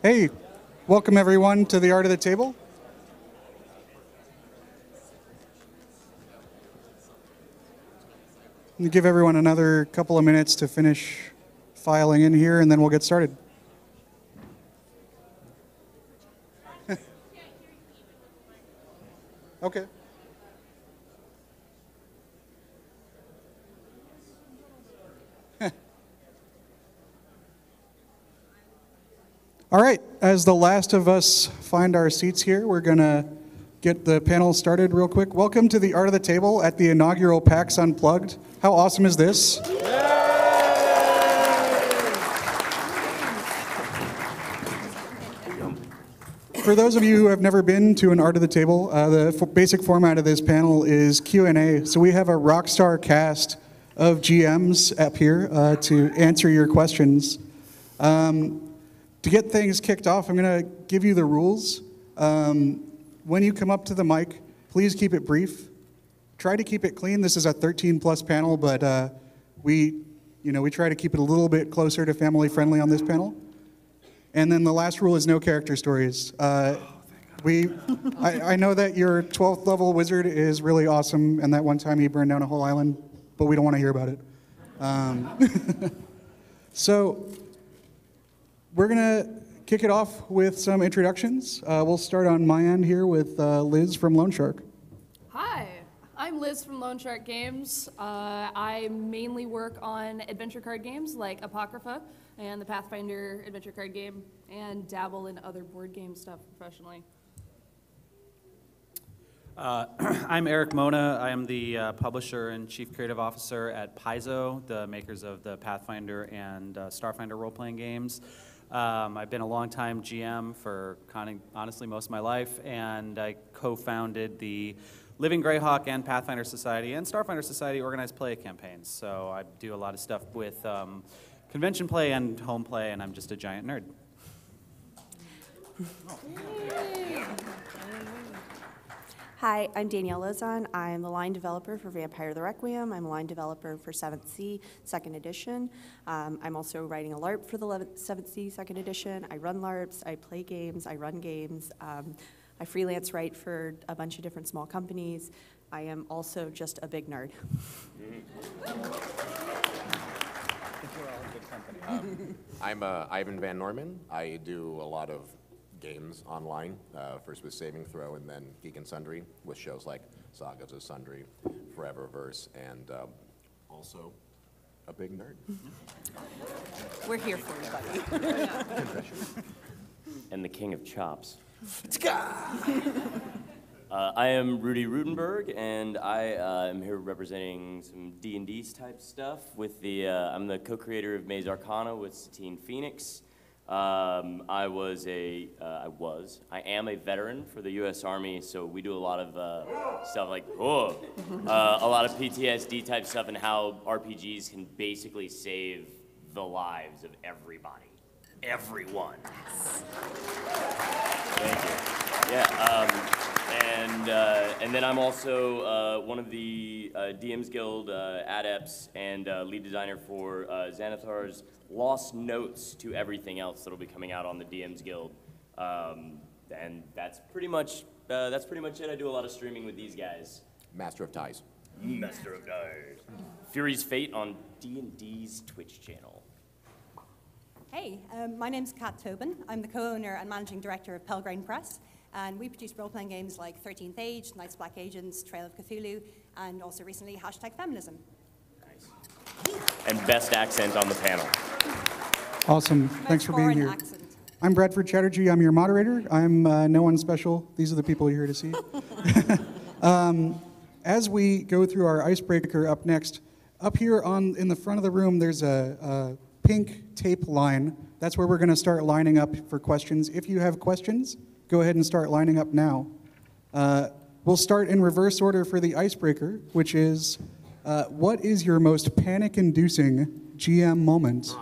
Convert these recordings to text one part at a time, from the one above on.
Hey, welcome everyone to the Art of the Table. I'm going to give everyone another couple of minutes to finish filing in here, and then we'll get started. Okay. All right, as the last of us find our seats here, we're going to get the panel started real quick. Welcome to the Art of the Table at the inaugural PAX Unplugged. How awesome is this? For those of you who have never been to an Art of the Table, the basic format of this panel is Q&A. So we have a rock star cast of GMs up here to answer your questions. To get things kicked off, I'm going to give you the rules. When you come up to the mic, please keep it brief. Try to keep it clean. This is a 13-plus panel, but we try to keep it a little bit closer to family-friendly on this panel. And then the last rule is no character stories. I know that your 12th level wizard is really awesome, and that one time he burned down a whole island, but we don't want to hear about it. So we're going to kick it off with some introductions. We'll start on my end here with Liz from Lone Shark. Hi, I'm Liz from Lone Shark Games. I mainly work on adventure card games like Apocrypha and the Pathfinder adventure card game, and dabble in other board game stuff professionally. I'm Erik Mona. I am the publisher and chief creative officer at Paizo, the makers of the Pathfinder and Starfinder role-playing games. I've been a long-time GM for honestly most of my life, and I co-founded the Living Greyhawk and Pathfinder Society and Starfinder Society organized play campaigns. So I do a lot of stuff with convention play and home play, and I'm just a giant nerd. Hi, I'm Danielle. I'm the line developer for Vampire the Requiem. I'm a line developer for 7th Sea 2nd Edition. I'm also writing a LARP for the 7th Sea 2nd Edition. I run LARPs, I play games, I run games. I freelance write for a bunch of different small companies. I am also just a big nerd. I'm Ivan Van Norman. I do a lot of games online, first with Saving Throw and then Geek and Sundry with shows like Sagas of Sundry, Foreververse, and also a big nerd. We're here for you, buddy. And the king of chops. I am Rudy Rudenberg, and I am here representing some D&D type stuff with the, I'm the co-creator of Maze Arcana with Satine Phoenix. I am a veteran for the U.S. Army, so we do a lot of stuff like, a lot of PTSD type stuff and how RPGs can basically save the lives of everybody. Everyone. Thank you. Yeah, and then I'm also one of the DMs Guild adepts and lead designer for Xanathar's Lost Notes to everything else that'll be coming out on the DMs Guild, and that's pretty much it. I do a lot of streaming with these guys. Master of Ties. Master of Ties. Fury's Fate on D&D's Twitch channel. Hey, my name's Kat Tobin. I'm the co-owner and managing director of Pelgrane Press, and we produce role-playing games like 13th Age, Night's Black Agents, Trail of Cthulhu, and also recently #Feminism. Nice. And best accent on the panel. Awesome. Thanks for being here. Accent. I'm Bradford Chatterjee. I'm your moderator. I'm no one special. These are the people you're here to see. As we go through our icebreaker up next, up here in the front of the room, there's a pink tape line. That's where we're going to start lining up for questions. If you have questions, go ahead and start lining up now. We'll start in reverse order for the icebreaker, which is, what is your most panic-inducing GM moment?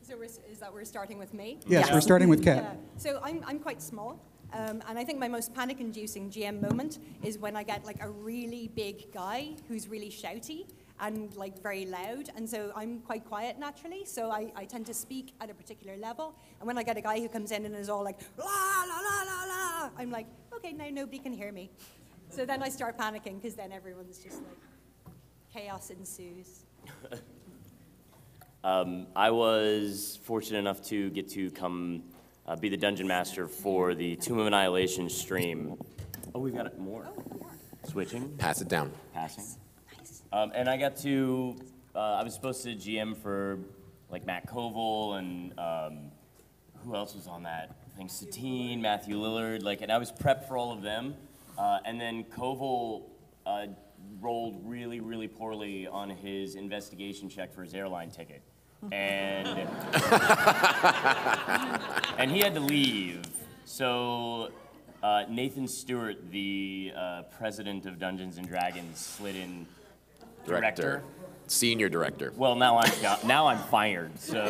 So is that we're starting with me? Yes, we're starting with Kat. Yeah. So I'm quite small, and I think my most panic-inducing GM moment is when I get like a really big guy who's really shouty, and like very loud, and so I'm quite quiet naturally, so I tend to speak at a particular level, and when I get a guy who comes in and is all like, la, la, la, la, la, I'm like, okay, now nobody can hear me. So then I start panicking, because then everyone's just like, chaos ensues. I was fortunate enough to get to come be the dungeon master for the Tomb of Annihilation stream. Oh, we've got more. Switching. Pass it down. Passing. And I got to, I was supposed to GM for like Matt Koval and who else was on that? I think Satine, Matthew Lillard, like, and I was prepped for all of them. And then Koval rolled really, really poorly on his investigation check for his airline ticket. And, and he had to leave. So Nathan Stewart, the president of Dungeons and Dragons, slid in director. Senior director. Well, now I'm fired. So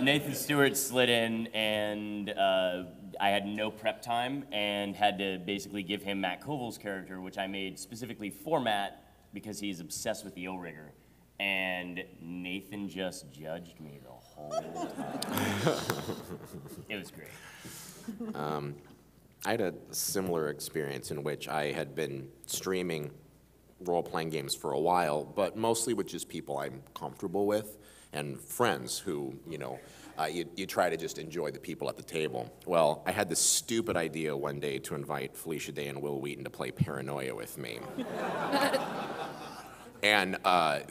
Nathan Stewart slid in, and I had no prep time and had to basically give him Matt Koval's character, which I made specifically for Matt because he's obsessed with the O-Rigger. And Nathan just judged me the whole time. It was great. I had a similar experience in which I had been streaming role-playing games for a while, but mostly with just people I'm comfortable with and friends who, you know, you try to just enjoy the people at the table. Well, I had this stupid idea one day to invite Felicia Day and Will Wheaton to play Paranoia with me. And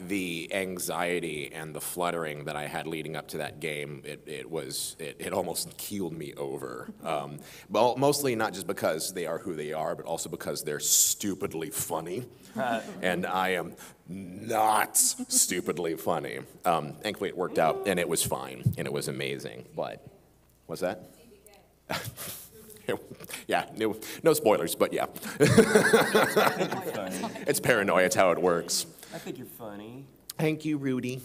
the anxiety and the fluttering that I had leading up to that game, it almost keeled me over. Well, mostly not just because they are who they are, but also because they're stupidly funny. And I am not stupidly funny. Thankfully it worked out, and it was fine, and it was amazing. But, what's that? Yeah, no spoilers, but yeah. It's Paranoia, it's how it works. I think you're funny. Thank you, Rudy.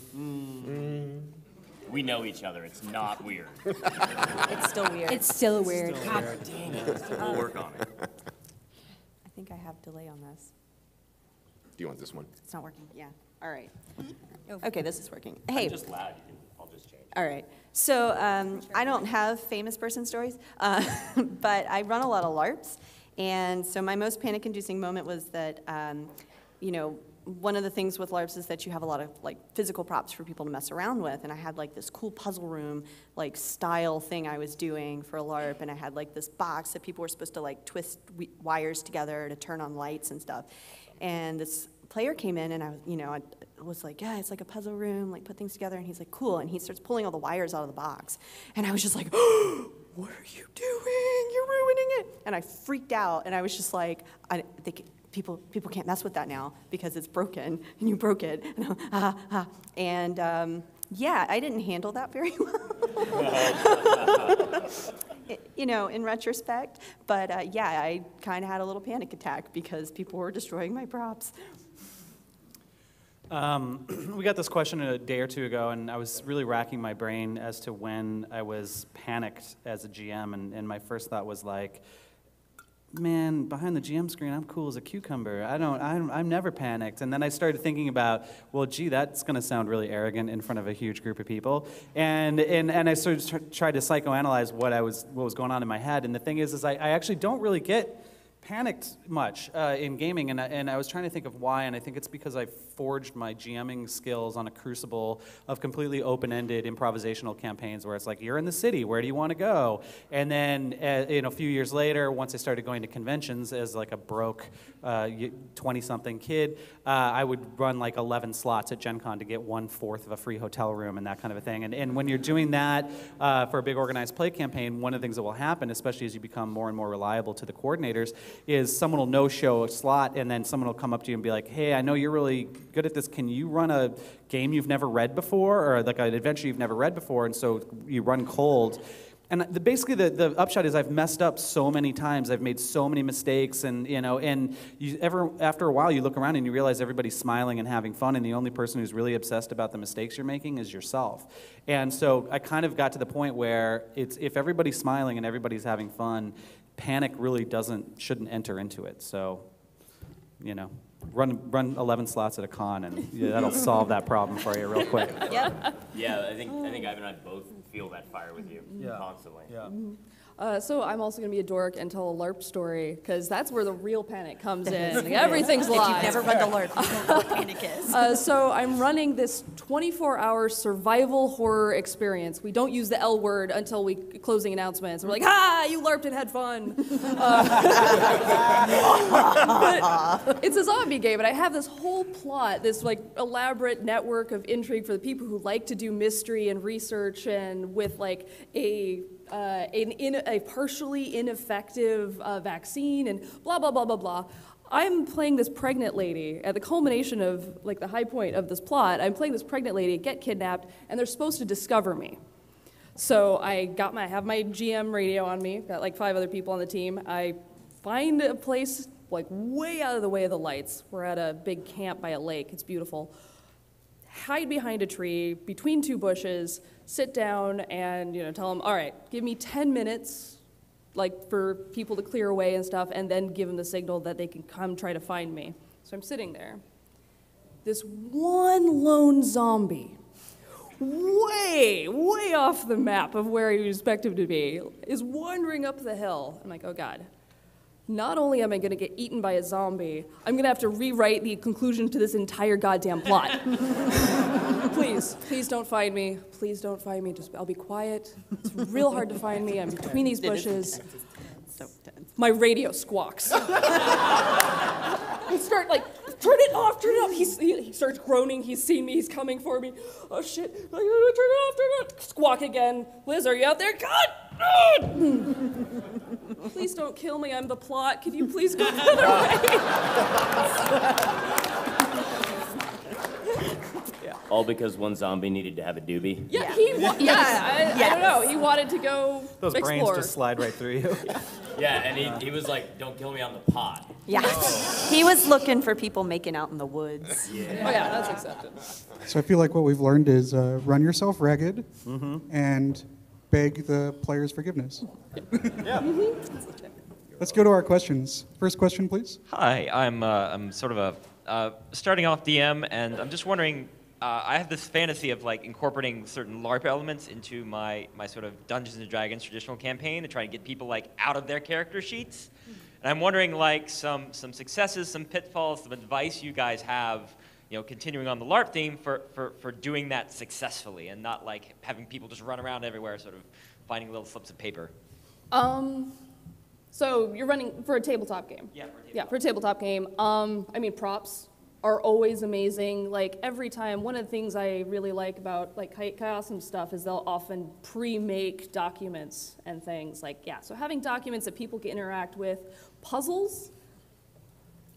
We know each other. It's not weird. It's still weird. It's still weird. God dang it. We'll work on it. I think I have delay on this. Do you want this one? It's not working. Yeah. All right. Okay, this is working. Hey. I'm just loud. I'll just change. All right. So I don't have famous person stories, but I run a lot of LARPs. And so my most panic-inducing moment was that, you know, one of the things with LARPs is that you have a lot of like physical props for people to mess around with. And I had like this cool puzzle room like style thing I was doing for a LARP. And I had like this box that people were supposed to like twist wires together to turn on lights and stuff. And this player came in and I was like, yeah, it's like a puzzle room, like put things together. And he's like, cool. And he starts pulling all the wires out of the box. And I was just like, oh, what are you doing? You're ruining it. And I freaked out. And I was just like, people can't mess with that now because it's broken and you broke it. And yeah, I didn't handle that very well. You know, in retrospect. But yeah, I kind of had a little panic attack because people were destroying my props. We got this question a day or two ago, and I was really racking my brain as to when I was panicked as a GM, and my first thought was like, man, behind the GM screen, I'm cool as a cucumber. I'm never panicked. And then I started thinking about, well, gee, that's going to sound really arrogant in front of a huge group of people. And I sort of tried to psychoanalyze what was going on in my head. And the thing is I actually don't really get panicked much in gaming, and I was trying to think of why, and I think it's because I forged my GMing skills on a crucible of completely open-ended improvisational campaigns where it's like, you're in the city, where do you want to go? And then a few years later, once I started going to conventions as like a broke 20-something kid, I would run like 11 slots at Gen Con to get 1/4 of a free hotel room and that kind of a thing. And when you're doing that for a big organized play campaign, one of the things that will happen, especially as you become more and more reliable to the coordinators, is someone will no-show a slot, and then someone will come up to you and be like, hey, I know you're really good at this. Can you run a game you've never read before, or like an adventure you've never read before? And so you run cold. And basically the upshot is I've messed up so many times. I've made so many mistakes, and after a while you look around and you realize everybody's smiling and having fun, and the only person who's really obsessed about the mistakes you're making is yourself. And so I kind of got to the point where if everybody's smiling and everybody's having fun, panic really shouldn't enter into it. So, Run 11 slots at a con, and yeah, that'll solve that problem for you real quick. Yep. Yeah, I think Ivan and I both feel that fire with you constantly. Yeah. So I'm also going to be a dork and tell a LARP story, because that's where the real panic comes in. Like, everything's live. If you've never run the LARP, you know what panic is. So I'm running this 24-hour survival horror experience. We don't use the L word until we closing announcements. We're like, you LARPed and had fun. But it's a zombie game, and I have this whole plot, this like elaborate network of intrigue for the people who like to do mystery and research, and with like a partially ineffective vaccine and blah, blah, blah, blah, blah. I'm playing this pregnant lady at the culmination of, like, the high point of this plot. I'm playing this pregnant lady, get kidnapped, and they're supposed to discover me. So I have my GM radio on me, got like 5 other people on the team. I find a place, like, way out of the way of the lights. We're at a big camp by a lake. It's beautiful. Hide behind a tree, between 2 bushes, sit down and, tell them, all right, give me 10 minutes, like, for people to clear away and stuff, and then give them the signal that they can come try to find me. So I'm sitting there. This one lone zombie, way, way off the map of where you expect him to be, is wandering up the hill. I'm like, oh God. Not only am I going to get eaten by a zombie, I'm going to have to rewrite the conclusion to this entire goddamn plot. Please don't find me. Please don't find me. I'll be quiet. It's real hard to find me. I'm between these bushes. So tense. My radio squawks. I start like, turn it off. He starts groaning. He's seen me. He's coming for me. Oh shit! Turn it off. Squawk again. Liz, are you out there? God! Please don't kill me. I'm the plot. Can you please go the other way? All because one zombie needed to have a doobie. Yeah, I don't know. He wanted to go Those explore. brains just slide right through you. Yeah, and he was like, "Don't kill me on the pot." Yeah. He was looking for people making out in the woods. Oh yeah, that's accepted. So I feel like what we've learned is run yourself ragged and beg the player's forgiveness. Let's go to our questions. First question, please. Hi, I'm sort of a starting off DM, and I'm just wondering. I have this fantasy of like incorporating certain LARP elements into my sort of Dungeons and Dragons traditional campaign to try and get people like out of their character sheets. And I'm wondering like some successes, some pitfalls, some advice you guys have, continuing on the LARP theme for doing that successfully and not like having people just run around everywhere, sort of finding little slips of paper. So you're running for a tabletop game? Yeah, for a tabletop game. I mean, props are always amazing. Like, every time, one of the things I really like about, like, Chaos and stuff is they'll often pre-make documents and things. Like, so having documents that people can interact with. Puzzles.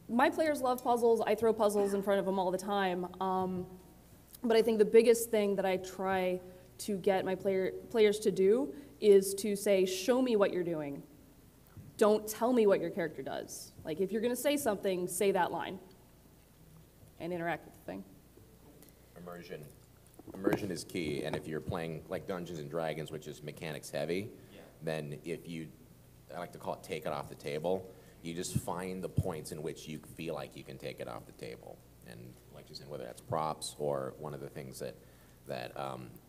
My players love puzzles. I throw puzzles in front of them all the time. But I think the biggest thing that I try to get my players to do is to say, show me what you're doing. Don't tell me what your character does. Like, if you're going to say something, say that line. And interact with the thing. Immersion is key, and if you're playing like Dungeons and Dragons, which is mechanics heavy, then I like to call it take it off the table. You just find the points in which you feel like you can take it off the table. And like you said, whether that's props or one of the things that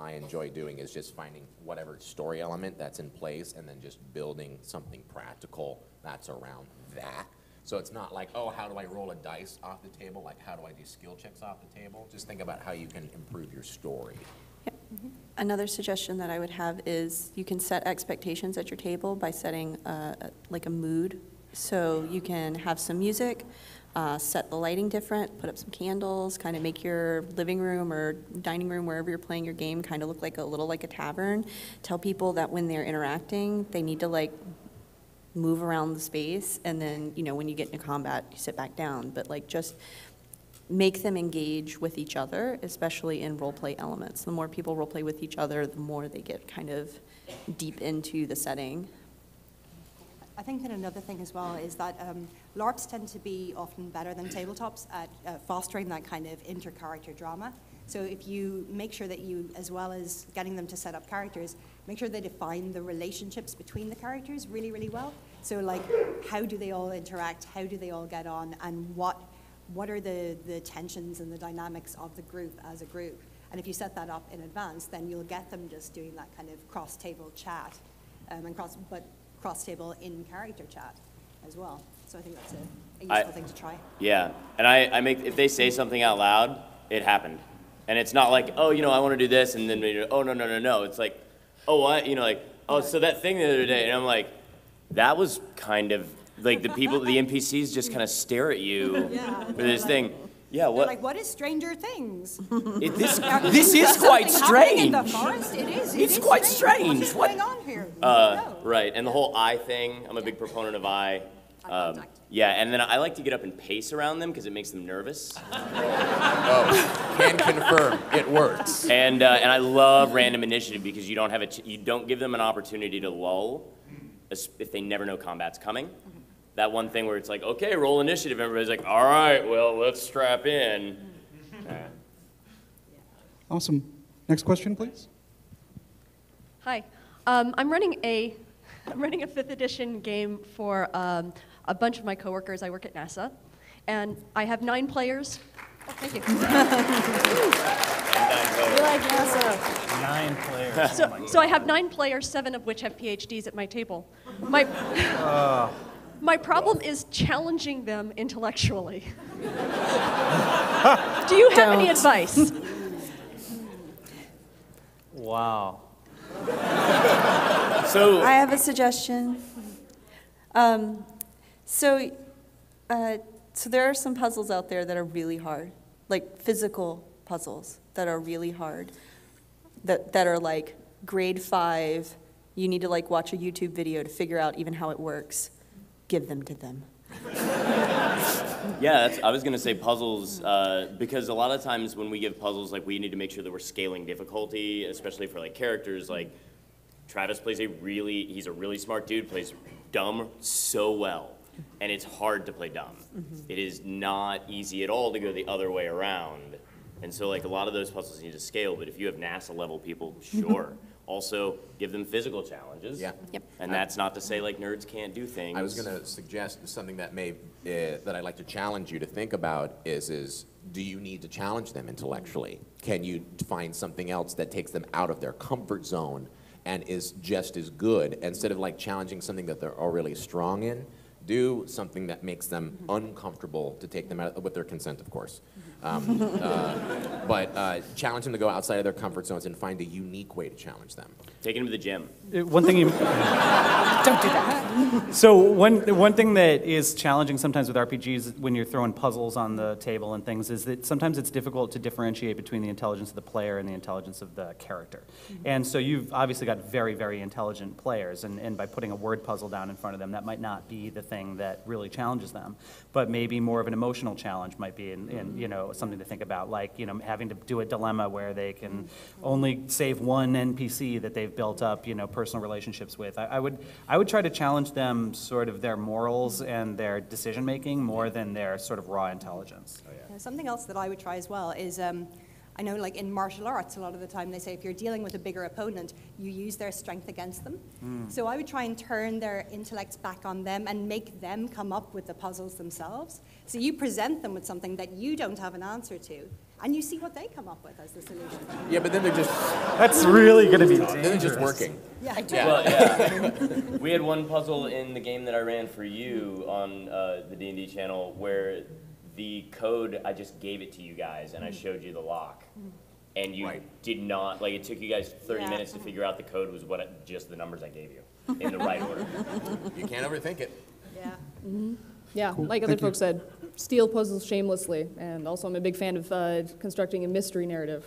I enjoy doing is just finding whatever story element that's in place and then just building something practical that's around that. So it's not like, oh, how do I roll a dice off the table? Like, how do I do skill checks off the table? Just think about how you can improve your story. Yep. Another suggestion that I would have is you can set expectations at your table by setting like a mood. So you can have some music, set the lighting different, put up some candles, kind of make your living room or dining room, wherever you're playing your game, kind of look like a little like a tavern. Tell people that when they're interacting, they need to like move around the space, and then, when you get into combat, you sit back down. But like, just make them engage with each other, especially in role play elements. The more people role play with each other, the more they get kind of deep into the setting. I think that another thing as well is that LARPs tend to be often better than tabletops at fostering that kind of inter-character drama. So if you make sure that you, as well as getting them to set up characters, make sure they define the relationships between the characters really, really well. So like, how do they all interact? How do they all get on? And what what are the tensions and the dynamics of the group as a group. And if you set that up in advance, then you'll get them just doing that kind of cross-table chat, but cross-table in-character chat as well. So I think that's a useful thing to try. Yeah, and I make, if they say something out loud, it happened. And it's not like, oh, I want to do this, and then, oh, no. It's like, oh, what? Like, oh, so that thing the other day, and I'm like, that was kind of, like, the NPCs just kind of stare at you with this thing. Yeah, what? They're like, what is Stranger Things? This is quite strange. In the forest? It is. It's quite strange. What is going on here? Right, and the whole eye thing, I'm a big proponent of eye. Yeah, and then I like to get up and pace around them because it makes them nervous. Oh, can confirm, it works. And I love random initiative because you don't give them an opportunity to lull if they never know combat's coming. That one thing where it's like, okay, roll initiative. Everybody's like, all right, well, let's strap in. Awesome. Next question, please. Hi, I'm running a 5th edition game for a bunch of my coworkers. I work at NASA, and I have 9 players. Oh, thank you. You like NASA. 9 players. So I have 9 players, 7 of which have PhDs at my table. My problem is challenging them intellectually. Do you have any advice? Wow. So I have a suggestion. So there are some puzzles out there that are really hard, like physical puzzles that are really hard, that are like grade 5. You need to like watch a YouTube video to figure out even how it works. Give them to them. Yeah, I was going to say puzzles, because a lot of times when we give puzzles, like, we need to make sure that we're scaling difficulty, especially for, like, characters. Like, Travis plays he's a really smart dude, plays dumb so well, and it's hard to play dumb. It is not easy at all to go the other way around. And so, like, a lot of those puzzles need to scale, but if you have NASA-level people, sure. Also, give them physical challenges. Yeah. Yep. And that's not to say, like, nerds can't do things. I was going to suggest something that that I'd like to challenge you to think about is do you need to challenge them intellectually? Can you find something else that takes them out of their comfort zone and is just as good? Instead of like challenging something that they're already strong in, do something that makes them uncomfortable to take them out, with their consent, of course. But challenge them to go outside of their comfort zones and find a unique way to challenge them. Take them to the gym. One thing you... Don't do that. So one thing that is challenging sometimes with RPGs when you're throwing puzzles on the table and things is that sometimes it's difficult to differentiate between the intelligence of the player and the intelligence of the character. And so you've obviously got very, very intelligent players, and by putting a word puzzle down in front of them, that might not be the thing that really challenges them. But maybe more of an emotional challenge might be in something to think about, like having to do a dilemma where they can only save one NPC that they've built up personal relationships with. I would try to challenge them sort of their morals and their decision making more than their sort of raw intelligence. Something else that I would try as well is, I know like in martial arts, a lot of the time they say if you're dealing with a bigger opponent, you use their strength against them. So I would try and turn their intellects back on them and make them come up with the puzzles themselves. So you present them with something that you don't have an answer to, and you see what they come up with as the solution. Yeah, but then they're just... That's really going to be dangerous. Then they're just working. Yeah, I do. Well, yeah. We had one puzzle in the game that I ran for you on the D&D channel where the code, I just gave it to you guys and I showed you the lock. And you did not, like, it took you guys 30 minutes to figure out the code was just the numbers I gave you in the right order. You can't overthink it. Yeah. Yeah, like other folks said, steal puzzles shamelessly. And also I'm a big fan of constructing a mystery narrative.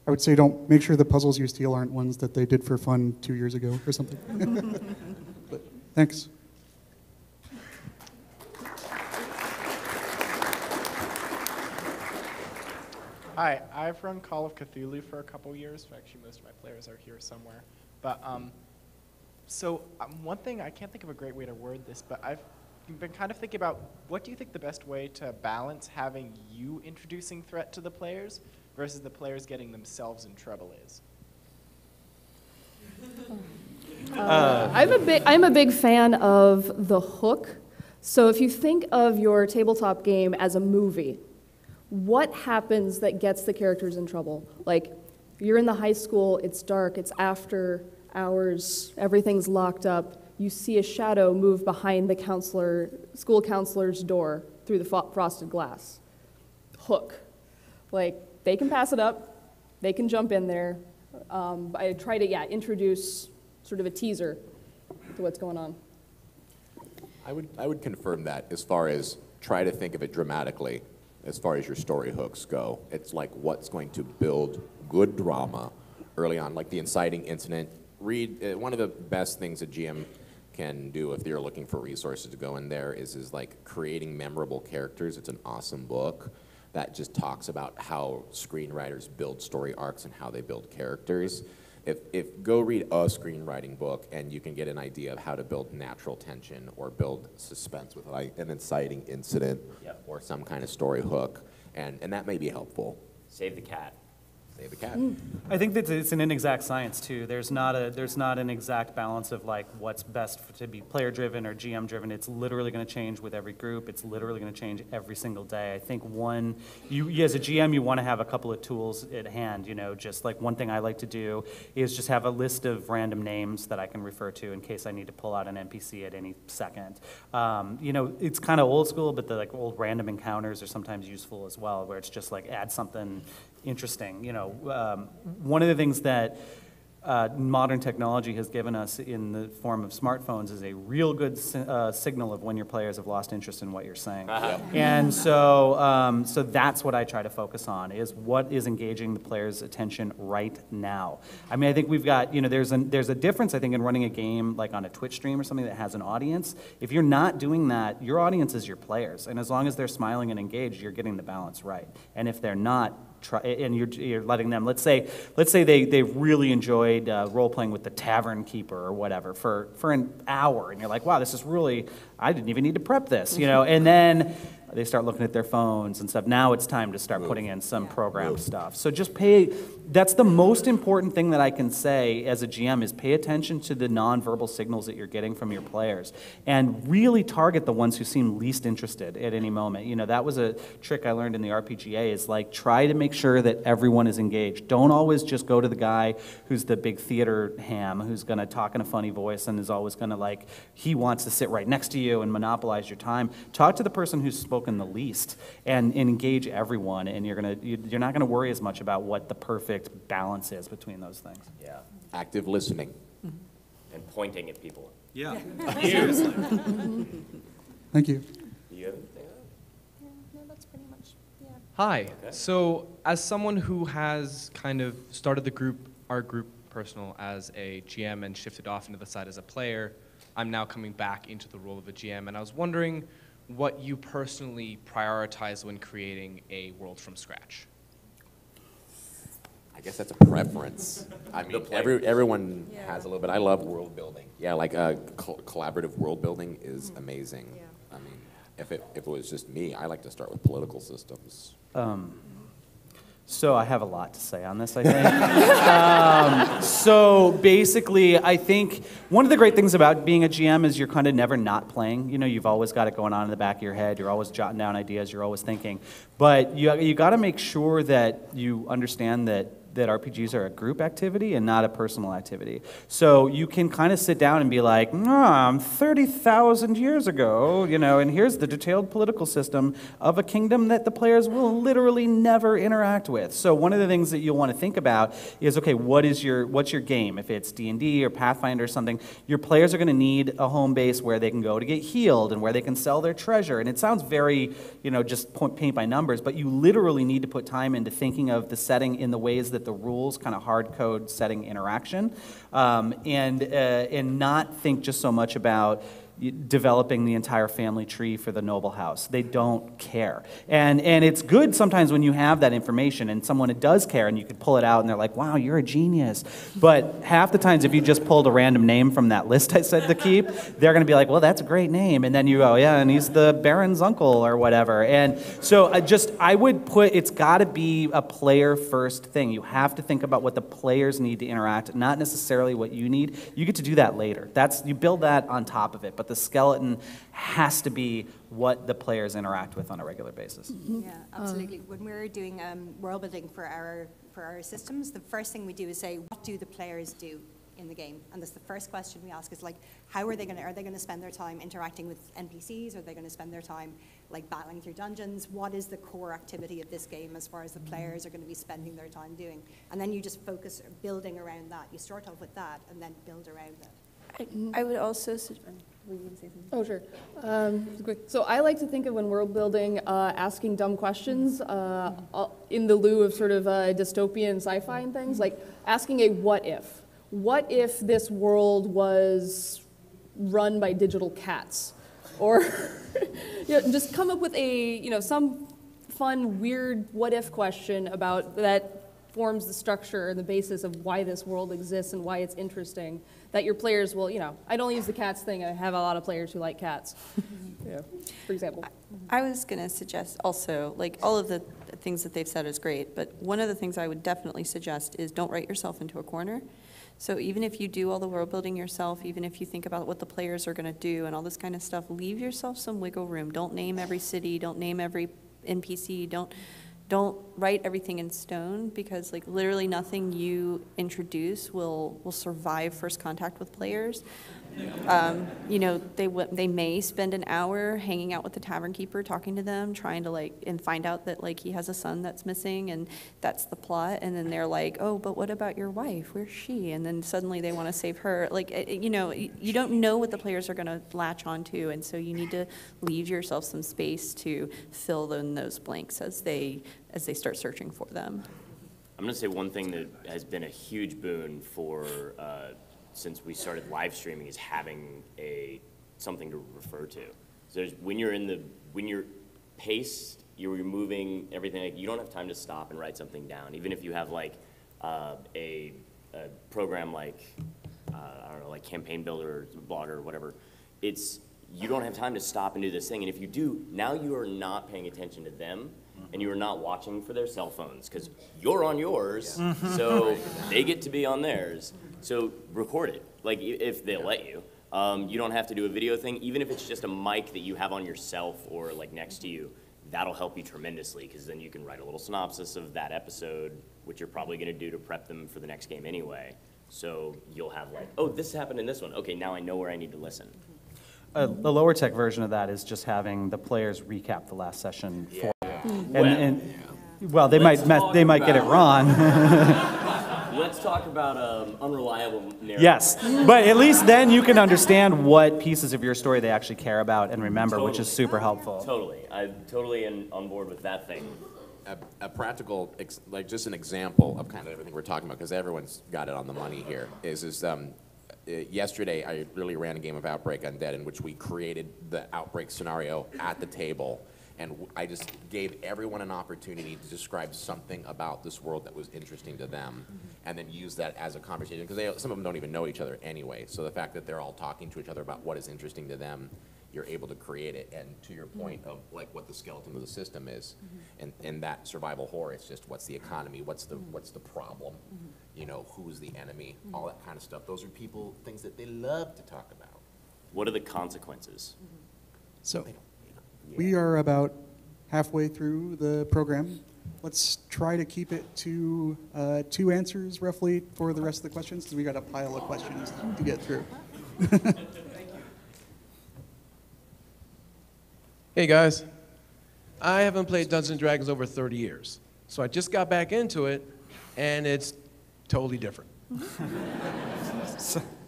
I would say don't make sure the puzzles you steal aren't ones that they did for fun 2 years ago or something. But, thanks. Hi, I've run Call of Cthulhu for a couple years. Actually, most of my players are here somewhere. But so one thing, I can't think of a great way to word this, but I've been kind of thinking about what do you think the best way to balance having you introducing threat to the players versus the players getting themselves in trouble is? I'm a big fan of the hook. So if you think of your tabletop game as a movie, what happens that gets the characters in trouble? Like, you're in the high school, it's dark, it's after hours, everything's locked up, you see a shadow move behind the school counselor's door through the frosted glass. Hook. Like, they can pass it up, they can jump in there. I try to, introduce sort of a teaser to what's going on. I would confirm that as far as try to think of it dramatically, as far as your story hooks go. It's like what's going to build good drama early on, like the inciting incident. Read, one of the best things a GM can do if you're looking for resources to go in there is like creating memorable characters. It's an awesome book that just talks about how screenwriters build story arcs and how they build characters. If go read a screenwriting book and you can get an idea of how to build natural tension or build suspense with like an inciting incident or some kind of story hook, and that may be helpful. Save the cat. Save the cat. I think that it's an inexact science too. There's not an exact balance of like what's best to be player driven or GM driven. It's literally going to change with every group. It's literally going to change every single day. I think you as a GM, you want to have a couple of tools at hand. You know, just like one thing I like to do is just have a list of random names that I can refer to in case I need to pull out an NPC at any second. You know, it's kind of old school, but the like old random encounters are sometimes useful as well, where it's just like add something interesting. You know, one of the things that modern technology has given us in the form of smartphones is a real good signal of when your players have lost interest in what you're saying. And so, so that's what I try to focus on, is what is engaging the players' attention right now. I mean, I think we've got, you know, there's a difference, I think, in running a game like on a Twitch stream or something that has an audience. If you're not doing that, your audience is your players. And as long as they're smiling and engaged, you're getting the balance right. And if they're not, and you're letting them, let's say they really enjoyed role-playing with the tavern keeper or whatever for an hour, and you're like, wow, this is really, I didn't even need to prep this, you know, and then they start looking at their phones and stuff. Now it's time to start putting in some program stuff. So just that's the most important thing that I can say as a GM, is pay attention to the nonverbal signals that you're getting from your players and really target the ones who seem least interested at any moment. You know, that was a trick I learned in the RPGA, is like try to make sure that everyone is engaged. Don't always just go to the guy who's the big theater ham, who's gonna talk in a funny voice and is always gonna like, he wants to sit right next to you and monopolize your time. Talk to the person who's spoken the least and engage everyone, and you're not gonna worry as much about what the perfect balance is between those things. Yeah. Active listening. And pointing at people. Yeah. Seriously. Thank you. Do you have anything? No, that's pretty much, Hi. So as someone who has kind of started our group personal as a GM and shifted off into the side as a player, I'm now coming back into the role of a GM, and I was wondering what you personally prioritize when creating a world from scratch. I guess that's a preference. I mean, everyone has a little bit. I love world building. Yeah, like collaborative world building is amazing. I mean, if it was just me, I like to start with political systems. So I have a lot to say on this, I think. So basically, I think one of the great things about being a GM is you're kind of never not playing. You know, you've always got it going on in the back of your head. You're always jotting down ideas. You're always thinking. But you got to make sure that you understand that RPGs are a group activity and not a personal activity. So you can kind of sit down and be like, 30,000 years ago, you know, and here's the detailed political system of a kingdom that the players will literally never interact with. So one of the things that you'll want to think about is, okay, what's your game? If it's D&D or Pathfinder or something, your players are going to need a home base where they can go to get healed and where they can sell their treasure. And it sounds very, you know, just paint by numbers, but you literally need to put time into thinking of the setting in the ways that the rules kind of hard code setting interaction, and not think just so much about developing the entire family tree for the noble house. They don't care. And it's good sometimes when you have that information and someone does care and you could pull it out and they're like, wow, you're a genius. But half the times if you just pulled a random name from that list I said to keep, they're going to be like, well, that's a great name. And then you go, yeah, and he's the Baron's uncle or whatever. And so I would put, it's got to be a player first thing. You have to think about what the players need to interact, not necessarily what you need. You get to do that later. You build that on top of it. But the skeleton has to be what the players interact with on a regular basis. Yeah, absolutely. When we're doing world building for our systems, the first thing we do is say, what do the players do in the game? And that's the first question we ask is like, how are they going to spend their time interacting with NPCs? Are they going to spend their time like battling through dungeons? What is the core activity of this game as far as the players are going to be spending their time doing? And then you just focus building around that. You start off with that and then build around it. I would also, Oh, sure. Quick. So I like to think of when world building, asking dumb questions in the lieu of sort of dystopian sci-fi and things, like asking a what if. What if this world was run by digital cats? Or just come up with some fun, weird what if question about that forms the structure and the basis of why this world exists and why it's interesting, that your players will, I don't use the cats thing, I have a lot of players who like cats, for example. I was going to suggest also, like, all of the things that they've said is great, but one of the things I would definitely suggest is don't write yourself into a corner. So even if you do all the world building yourself, even if you think about what the players are going to do and all this kind of stuff, leave yourself some wiggle room. Don't name every city, don't name every NPC, don't write everything in stone, because like literally nothing you introduce will survive first contact with players. They may spend an hour hanging out with the tavern keeper, talking to them, trying to and find out that he has a son that's missing, and that's the plot. And then they're like, oh, but what about your wife? Where's she? And then suddenly they want to save her. You don't know what the players are going to latch onto, and so you need to leave yourself some space to fill in those blanks as they start searching for them. I'm going to say one thing that has been a huge boon for since we started live streaming is having something to refer to. So when you're paced, you're removing everything. You don't have time to stop and write something down. Even if you have a program like Campaign Builder, Blogger, or whatever, you don't have time to stop and do this thing. And if you do, now you are not paying attention to them, and you are not watching for their cell phones, because you're on yours, so they get to be on theirs. So record it, if they'll let you. You don't have to do a video thing, even if it's just a mic that you have on yourself or next to you. That'll help you tremendously, because then you can write a little synopsis of that episode, which you're probably going to do to prep them for the next game anyway. So you'll have oh, this happened in this one. Okay, now I know where I need to listen. The lower tech version of that is just having the players recap the last session for you. Well, they might get it wrong. Let's talk about unreliable narrative. Yes, but at least then you can understand what pieces of your story they actually care about and remember, which is super helpful. Totally. I'm totally on board with that thing. A practical, just an example of kind of everything we're talking about, because everyone's got it on the money here, is yesterday I really ran a game of Outbreak Undead in which we created the Outbreak scenario at the table. And I just gave everyone an opportunity to describe something about this world that was interesting to them, and then use that as a conversation, because some of them don't even know each other anyway. So the fact that they're all talking to each other about what is interesting to them, you're able to create it. And to your point of what the skeleton of the system is, and that survival horror, it's just what's the economy, what's the problem, who's the enemy, all that kind of stuff. Those are things that they love to talk about. What are the consequences? So. We are about halfway through the program. Let's try to keep it to 2 answers roughly for the rest of the questions, because we got a pile of questions to get through. Hey guys, I haven't played Dungeons & Dragons over 30 years. So I just got back into it, and it's totally different.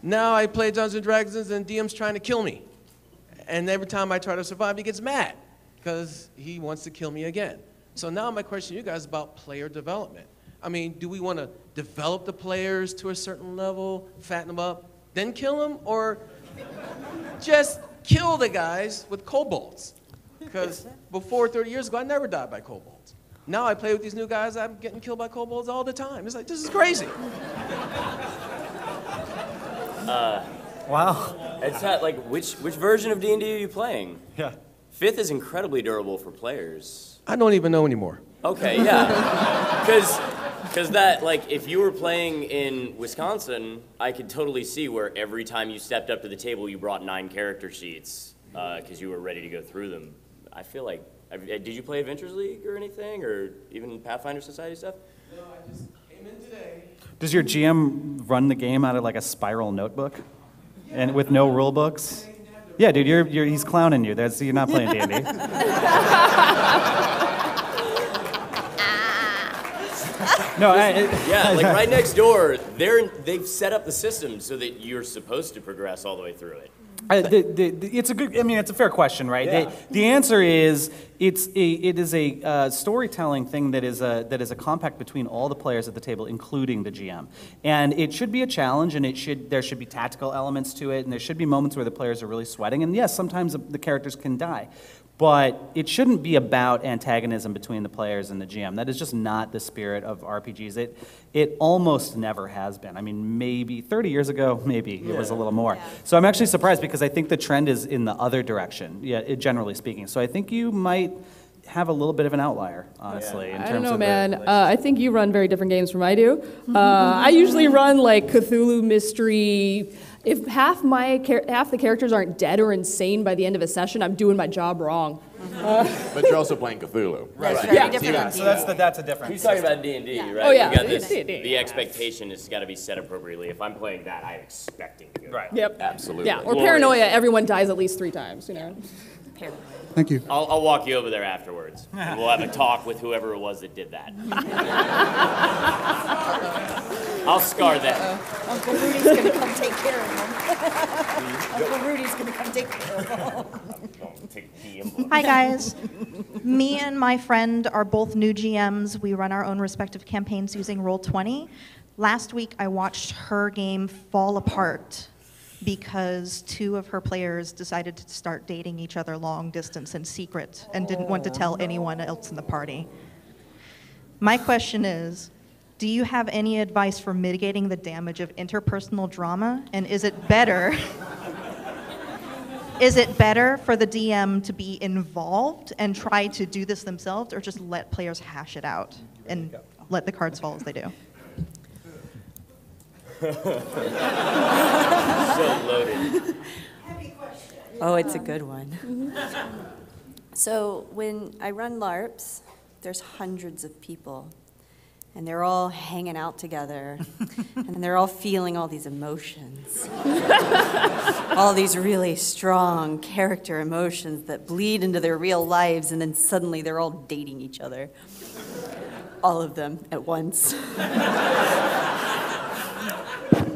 Now I play Dungeons & Dragons, and DM's trying to kill me. And every time I try to survive, he gets mad because he wants to kill me again. So now my question to you guys is about player development. I mean, do we want to develop the players to a certain level, fatten them up, then kill them, or just kill the guys with kobolds? Because before 30 years ago, I never died by kobolds. Now I play with these new guys, I'm getting killed by kobolds all the time. It's this is crazy. Wow. It's not which version of D&D are you playing? Yeah. 5th is incredibly durable for players. I don't even know anymore. Okay, yeah. Because Because that, like, if you were playing in Wisconsin, I could totally see where every time you stepped up to the table, you brought 9 character sheets because you were ready to go through them. I feel like, did you play Adventures League or anything, or even Pathfinder Society stuff? No, I just came in today. Does your GM run the game out of like a spiral notebook, and with no rule books? Yeah, dude, he's clowning you. You're not playing D&D. No, yeah, like right next door, they've set up the system so that you're supposed to progress all the way through it. It's a fair question, right? Yeah. The answer is it is a storytelling thing that is a compact between all the players at the table, including the GM, and it should be a challenge, and there should be tactical elements to it, and there should be moments where the players are really sweating, and yes, sometimes the characters can die. But it shouldn't be about antagonism between the players and the GM. That is just not the spirit of RPGs. It almost never has been. I mean, maybe 30 years ago, maybe it was a little more. Yeah. So I'm actually surprised because I think the trend is in the other direction, generally speaking. So I think you might have a little bit of an outlier, honestly. In terms I don't know, of man. I think you run very different games from I do. I usually run like Cthulhu mystery. If half the characters aren't dead or insane by the end of a session, I'm doing my job wrong. But you're also playing Cthulhu. Right. Right. Yeah. Different. So that's a difference. He's talking about D&D, right? Oh, yeah. You got this, D&D. the expectation has got to be set appropriately. If I'm playing that, I'm expecting to go. Right. Yep. Absolutely. Yeah. Or paranoia. Everyone dies at least 3 times. You know. Thank you. I'll walk you over there afterwards. And we'll have a talk with whoever it was that did that. I'll scar them. Uncle Rudy's going to come take care of him. Uncle Rudy's going to come take care of him. Hi, guys. Me and my friend are both new GMs. We run our own respective campaigns using Roll20. Last week, I watched her game fall apart because 2 of her players decided to start dating each other long distance in secret and didn't want to tell anyone else in the party. My question is, do you have any advice for mitigating the damage of interpersonal drama? And is it better for the DM to be involved and try to do this themselves, or just let players hash it out and let the cards fall as they do? So loaded. Oh, it's a good one. So when I run LARPs, there's hundreds of people, and they're all hanging out together, and they're all feeling all these emotions. All these really strong character emotions that bleed into their real lives, and then suddenly they're all dating each other. All of them at once.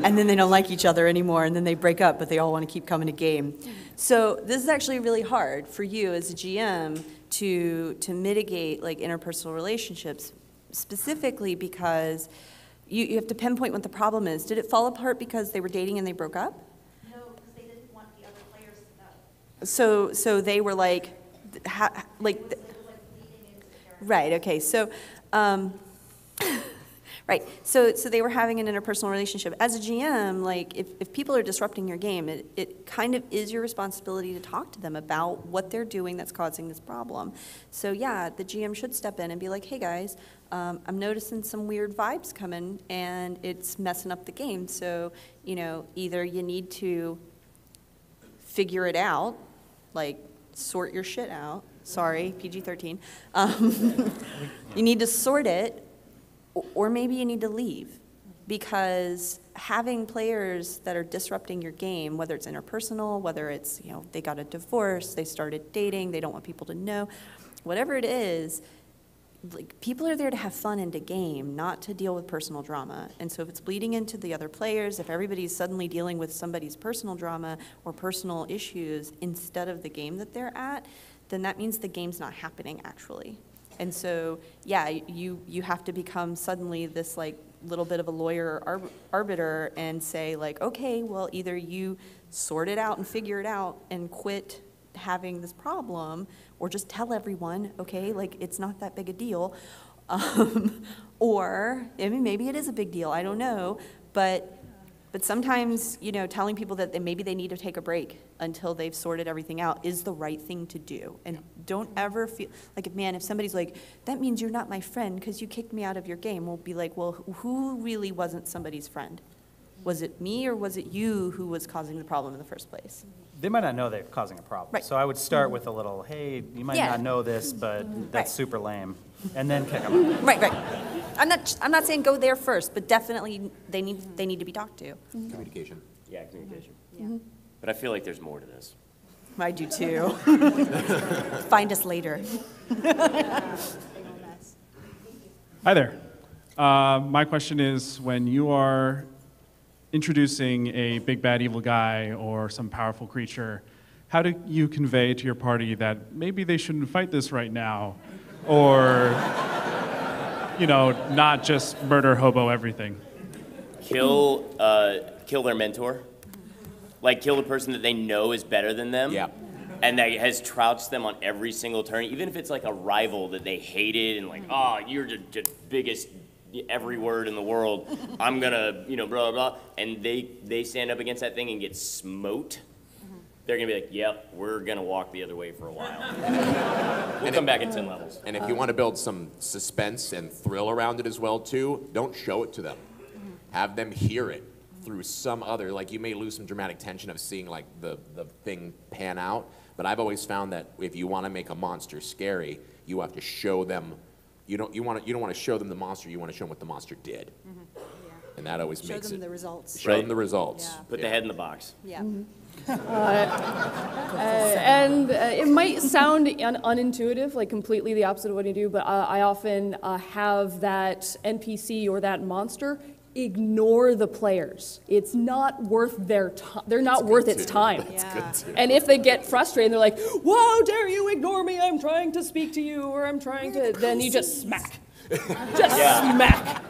And then they don't like each other anymore, and then they break up, but they all want to keep coming to game. So this is actually really hard for you as a GM to mitigate like interpersonal relationships, specifically because you have to pinpoint what the problem is. Did it fall apart because they were dating and they broke up? No, because they didn't want the other players to know. So they were like, right, okay, so, right, so they were having an interpersonal relationship. As a GM, like, if people are disrupting your game, it kind of is your responsibility to talk to them about what they're doing that's causing this problem. So yeah, the GM should step in and be like, hey guys, I'm noticing some weird vibes coming and it's messing up the game. So, you know, either you need to figure it out, like sort your shit out. Sorry, PG-13. You need to sort it, or maybe you need to leave, because having players that are disrupting your game, whether it's interpersonal, whether it's, you know, they got a divorce, they started dating, they don't want people to know, whatever it is, like, people are there to have fun and to game, not to deal with personal drama. And so if it's bleeding into the other players, if everybody's suddenly dealing with somebody's personal drama or personal issues instead of the game that they're at, then that means the game's not happening actually. And so, yeah, you have to become suddenly this like little bit of a lawyer or arbiter and say like, okay, well, either you sort it out and figure it out and quit having this problem, or just tell everyone, okay, like it's not that big a deal. Or, I mean, maybe it is a big deal, I don't know, but But sometimes, you know, telling people that maybe they need to take a break until they've sorted everything out is the right thing to do. And don't ever feel like, man, if somebody's like, that means you're not my friend because you kicked me out of your game, we'll be like, well, who really wasn't somebody's friend? Was it me or was it you who was causing the problem in the first place? They might not know they're causing a problem. Right. So I would start with a little, hey, you might Yeah. not know this, but that's Right. super lame. And then kick them out. Right, right. I'm not saying go there first, but definitely they need to be talked to. Communication. Yeah, communication. But I feel like there's more to this. I do too. Find us later. Hi there. My question is, when you are introducing a big bad evil guy or some powerful creature, how do you convey to your party that maybe they shouldn't fight this right now, or not just murder hobo everything? Kill their mentor. Like, kill the person that they know is better than them. Yeah. And that has trounced them on every single turn, even if it's like a rival that they hated and like, oh, you're the biggest every word in the world. I'm gonna, blah, blah, blah. And they stand up against that thing and get smote. They're gonna be like, yep, we're gonna walk the other way for a while. We'll come back at 10 levels. And if you want to build some suspense and thrill around it as well, too, don't show it to them. Have them hear it through some other, like you may lose some dramatic tension of seeing like the thing pan out, but I've always found that if you want to make a monster scary, you have to show them, you don't want to show them the monster, you want to show them what the monster did. And that always makes it. Show them the results. Show them the results. Yeah. Put the head in the box. Yeah. And it might sound unintuitive, like completely the opposite of what you do, but I often have that NPC or that monster ignore the players. It's not worth their time. They're not worth its time. That's good too. And if they get frustrated, they're like, "Whoa, dare you ignore me? I'm trying to speak to you, or I'm trying to." Then you just smack, smack,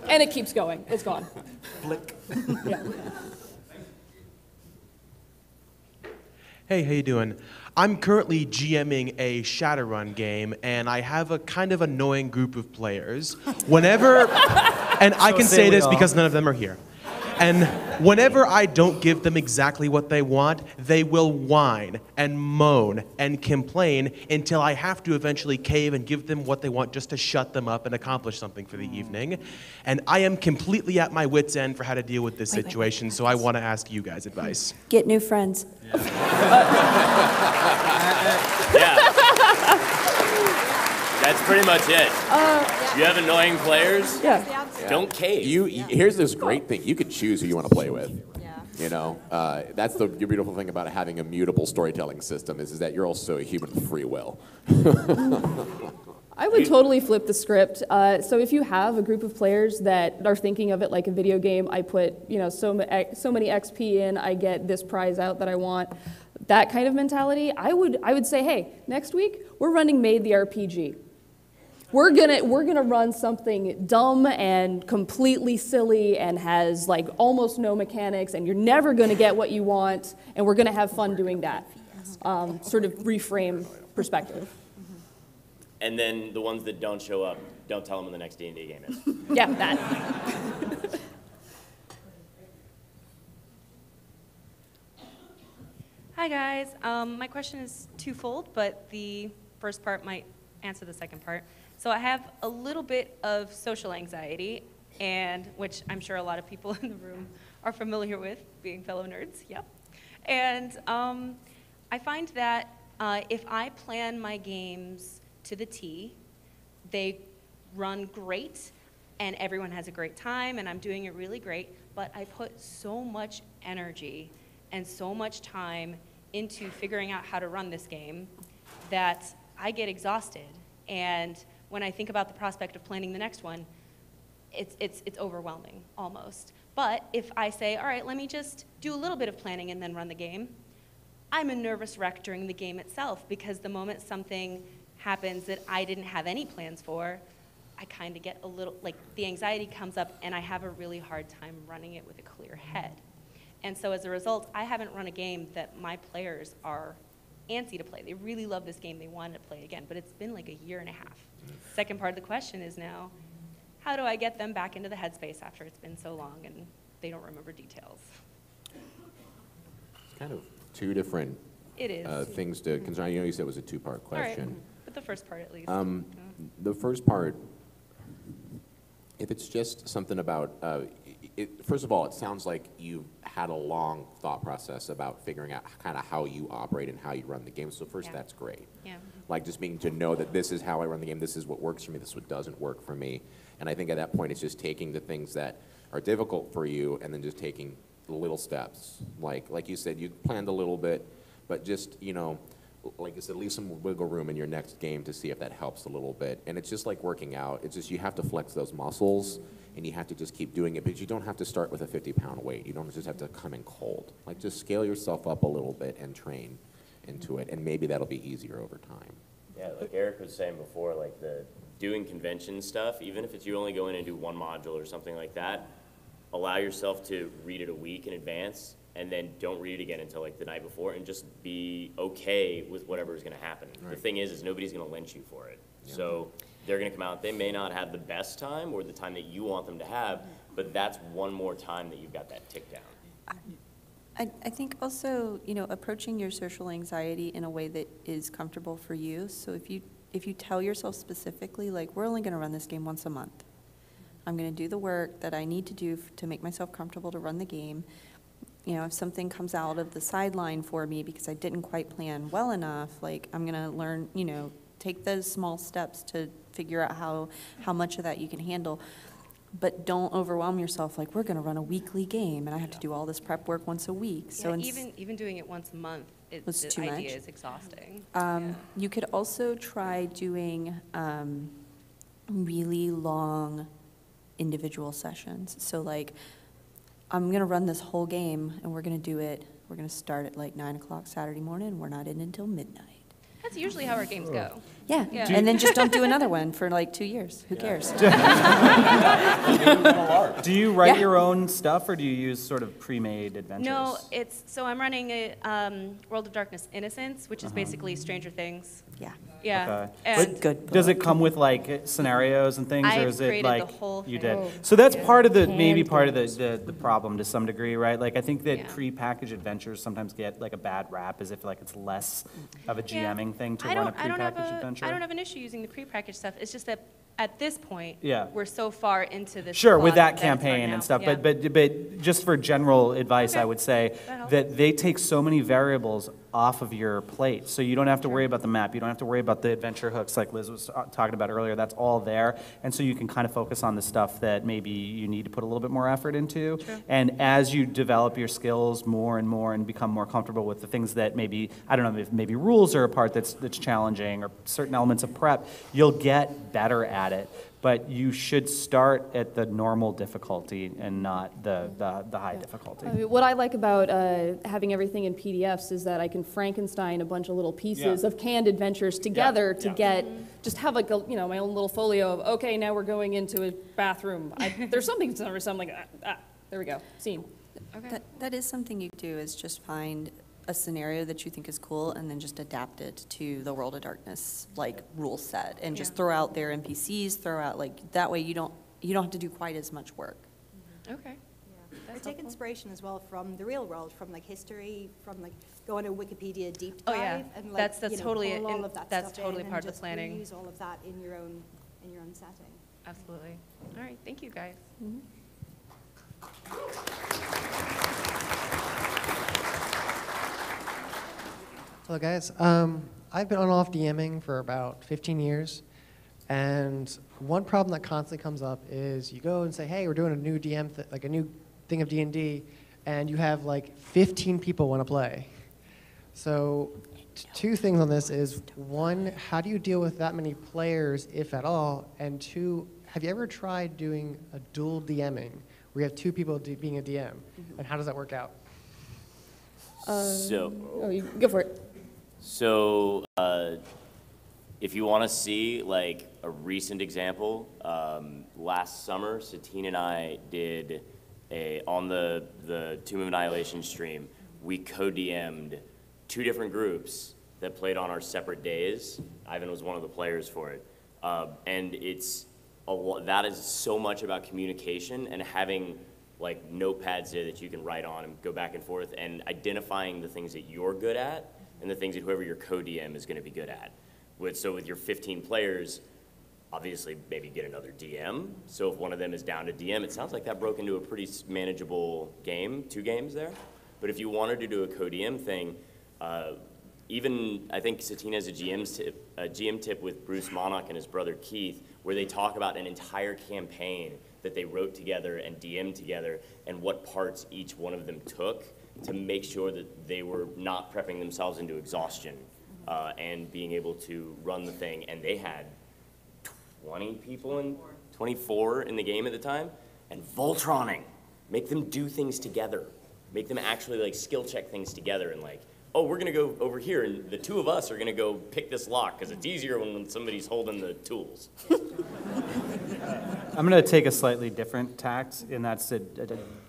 and it keeps going. It's gone. Flick. Yeah. Hey, how you doing? I'm currently GMing a Shadowrun game, and I have a kind of annoying group of players. Whenever, and I can say this because none of them are here. And whenever I don't give them exactly what they want, they will whine and moan and complain until I have to eventually cave and give them what they want just to shut them up and accomplish something for the evening. And I am completely at my wit's end for how to deal with this situation, so I want to ask you guys advice. Get new friends. That's pretty much it. You have annoying players? Yeah. Don't cave. Here's this great thing. You can choose who you want to play with. That's the beautiful thing about having a mutable storytelling system is that you're also a human with free will. I would totally flip the script. So if you have a group of players that are thinking of it like a video game, I put so many XP in, I get this prize out that I want. That kind of mentality, I would say, hey, next week we're running Made the RPG. We're gonna run something dumb and completely silly and has like almost no mechanics, and you're never gonna get what you want, and we're gonna have fun doing that. Sort of reframe perspective. And then the ones that don't show up, don't tell them when the next D&D game is. Yeah, that. Hi guys, my question is twofold, but the first part might answer the second part. So I have a little bit of social anxiety, and which I'm sure a lot of people in the room are familiar with, being fellow nerds, yep. And I find that if I plan my games to the T, they run great, and everyone has a great time, and I'm doing it really great, but I put so much energy and so much time into figuring out how to run this game that I get exhausted. And when I think about the prospect of planning the next one, it's overwhelming, almost. But if I say, all right, let me just do a little bit of planning and then run the game, I'm a nervous wreck during the game itself, because the moment something happens that I didn't have any plans for, I kind of get a little, like, the anxiety comes up and I have a really hard time running it with a clear head. And so as a result, I haven't run a game that my players are antsy to play. They really love this game. They want to play again, but it's been like a year and a half. Second part of the question is now, how do I get them back into the headspace after it's been so long? And they don't remember details. It's kind of two different It is. things to consider. You know, you said it was a two-part All right, question. but the first part at least. The first part, if it's just something about, first of all, it sounds like you've had a long thought process about figuring out kind of how you operate and how you run the game. So first, that's great. Yeah. Like just being to know that this is how I run the game, this is what works for me, this is what doesn't work for me. And I think at that point, it's just taking the things that are difficult for you and then just taking little steps. Like you said, you planned a little bit, but just, you know, like I said, leave some wiggle room in your next game to see if that helps a little bit. And it's just like working out. It's just you have to flex those muscles, and you have to just keep doing it. But you don't have to start with a 50-pound weight. You don't just have to come in cold. Like just scale yourself up a little bit and train into it, and maybe that'll be easier over time. Yeah, like Erik was saying before, like the doing convention stuff, even if it's you only go in and do one module or something like that, allow yourself to read it a week in advance, and then don't read it again until like the night before, and just be okay with whatever is going to happen. Right. The thing is nobody's going to lynch you for it. Yeah. So they're going to come out. They may not have the best time or the time that you want them to have, but that's one more time that you've got that tick down. I think also, you know, approaching your social anxiety in a way that is comfortable for you. So if you tell yourself specifically, like, we're only going to run this game once a month. I'm going to do the work that I need to do to make myself comfortable to run the game. You know, if something comes out of the sideline for me because I didn't quite plan well enough, like, I'm going to learn, you know, take those small steps to figure out how much of that you can handle. But don't overwhelm yourself, like, we're going to run a weekly game, and I have to do all this prep work once a week. Yeah, even doing it once a month, the too idea much. is exhausting. You could also try doing really long individual sessions. So, like, I'm going to run this whole game, and we're going to start at like 9 o'clock Saturday morning, and we're not in until midnight. That's usually how our games go. Yeah, Yeah. and then just don't do another one for like 2 years. Who cares? Do you write your own stuff, or do you use sort of pre-made adventures? No, so I'm running a World of Darkness Innocence, which is basically Stranger Things. Yeah. Yeah. Okay. And good Does it come with like scenarios and things, or I've is it created like the whole you thing. did? So that's part of the maybe part of the problem to some degree, right? Like I think that pre-packaged adventures sometimes get like a bad rap, as if like it's less of a GMing thing to run a pre-packaged adventure. I don't have an issue using the pre-packaged stuff. It's just that at this point, Yeah. we're so far into this. Sure, with plot that it's hard campaign now. and stuff, Yeah. but just for general advice, I would say That helps. that they take so many variables off of your plate, so you don't have to worry about the map, you don't have to worry about the adventure hooks like Liz was talking about earlier, that's all there, and so you can kind of focus on the stuff that maybe you need to put a little bit more effort into, and as you develop your skills more and more and become more comfortable with the things that maybe, I don't know, if maybe rules are a part that's challenging, or certain elements of prep, you'll get better at it. But you should start at the normal difficulty and not the high difficulty. I mean, what I like about having everything in PDFs is that I can Frankenstein a bunch of little pieces of canned adventures together to get, just have like a, my own little folio of, okay, now we're going into a bathroom. There's something like, there we go, scene. Okay. That is something you do, is just find a scenario that you think is cool and then just adapt it to the World of Darkness like rule set, and just throw out their NPCs, throw out like, that way you don't have to do quite as much work. Okay. I take inspiration as well from the real world, from like history, from like go on a Wikipedia deep dive. Oh, yeah. And like, That's totally pull all of that that's stuff totally in part and of the planning. Use all of that in your own setting. Absolutely. All right, thank you guys. Hello, guys. I've been on and off DMing for about 15 years, and one problem that constantly comes up is you go and say, hey, we're doing a new like a new thing of D&D, and you have like 15 people want to play. So two things on this is, one, how do you deal with that many players, if at all? And two, have you ever tried doing a dual DMing, where you have two people being a DM, and how does that work out? Go for it. So, if you want to see like a recent example, last summer, Satine and I did on the Tomb of Annihilation stream, we co-DM'd 2 different groups that played on our separate days. Ivan was one of the players for it. And that is so much about communication and having like notepads there that you can write on and go back and forth, and identifying the things that you're good at and the things that whoever your co-DM is going to be good at. So with your 15 players, obviously maybe get another DM. So if one of them is down to DM, it sounds like that broke into a pretty manageable game, 2 games there. But if you wanted to do a co-DM thing, even I think Satine has a GM tip with Bruce Monarch and his brother Keith, where they talk about an entire campaign that they wrote together and DM'd together, and what parts each one of them took to make sure that they were not prepping themselves into exhaustion and being able to run the thing. And they had 20 people in, 24 in the game at the time, and Voltroning, make them do things together, make them actually like skill check things together, and like, oh, we're gonna go over here, and the 2 of us are gonna go pick this lock, because it's easier when somebody's holding the tools. I'm going to take a slightly different tact, and that's